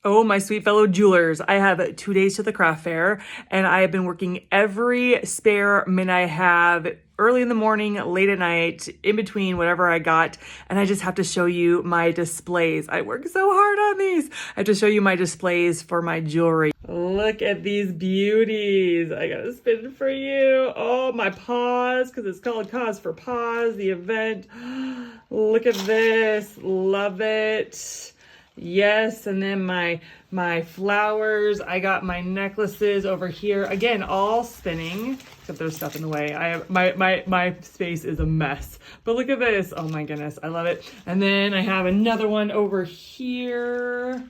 Oh, my sweet fellow jewelers. I have 2 days to the craft fair and I have been working every spare minute I have, early in the morning, late at night, in between, whatever I got. And I just have to show you my displays. I work so hard on these. I have to show you my displays for my jewelry. Look at these beauties. I got a spin for you. Oh, my paws, because it's called Cause for Paws, the event. Look at this. Love it. Yes, and then my flowers. I got my necklaces over here. Again, all spinning, except there's stuff in the way. I have my space is a mess. But look at this. Oh my goodness, I love it. And then I have another one over here.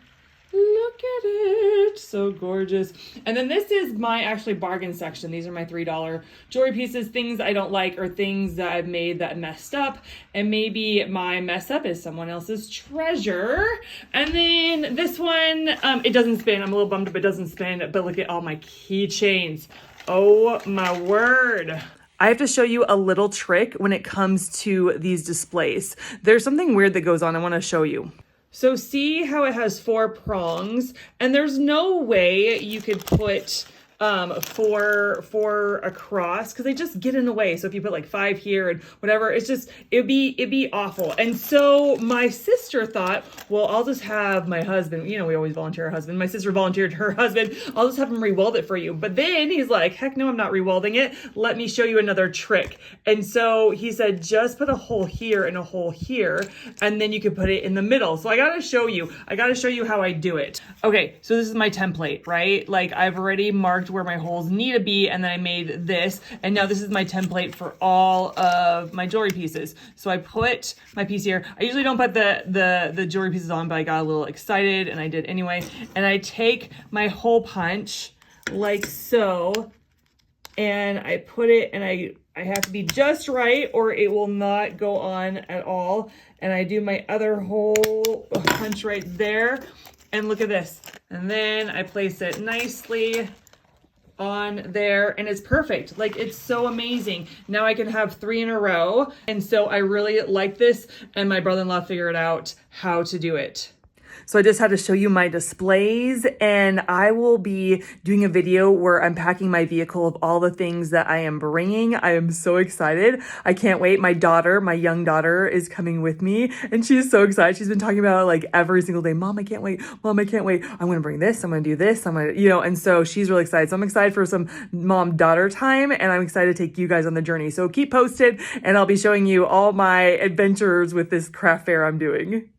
Look at it, so gorgeous. And then this is my actually bargain section. These are my $3 jewelry pieces, things I don't like or things that I've made that messed up. And maybe my mess up is someone else's treasure. And then this one, it doesn't spin. I'm a little bummed if it doesn't spin, but look at all my keychains. Oh my word. I have to show you a little trick when it comes to these displays. There's something weird that goes on. I want to show you. So see how it has 4 prongs, and there's no way you could put four across because they just get in the way. So if you put like 5 here and whatever, it's just, it'd be awful. And so my sister thought, well, I'll just have my husband, you know, we always volunteer our husband. My sister volunteered her husband. I'll just have him re-weld it for you. But then he's like, heck no, I'm not re-welding it. Let me show you another trick. And so he said, just put a hole here and a hole here, and then you can put it in the middle. So I gotta show you how I do it. Okay, so this is my template, right? Like I've already marked where my holes need to be, and then I made this, and now this is my template for all of my jewelry pieces. So I put my piece here. I usually don't put the jewelry pieces on, but I got a little excited and I did anyway. And I take my hole punch like so, and I put it, and I have to be just right or it will not go on at all. And I do my other hole punch right there, and look at this. And then I place it nicely on there, and it's perfect. Like, it's so amazing. Now I can have 3 in a row. And so I really like this, and my brother-in-law figured out how to do it. So I just had to show you my displays, and I will be doing a video where I'm packing my vehicle of all the things that I am bringing. I am so excited. I can't wait. My daughter, my young daughter, is coming with me, and she's so excited. She's been talking about it like every single day. Mom, I can't wait. Mom, I can't wait. I'm going to bring this. I'm going to do this. I'm going to, you know, and so she's really excited. So I'm excited for some mom-daughter time, and I'm excited to take you guys on the journey. So keep posted, and I'll be showing you all my adventures with this craft fair I'm doing.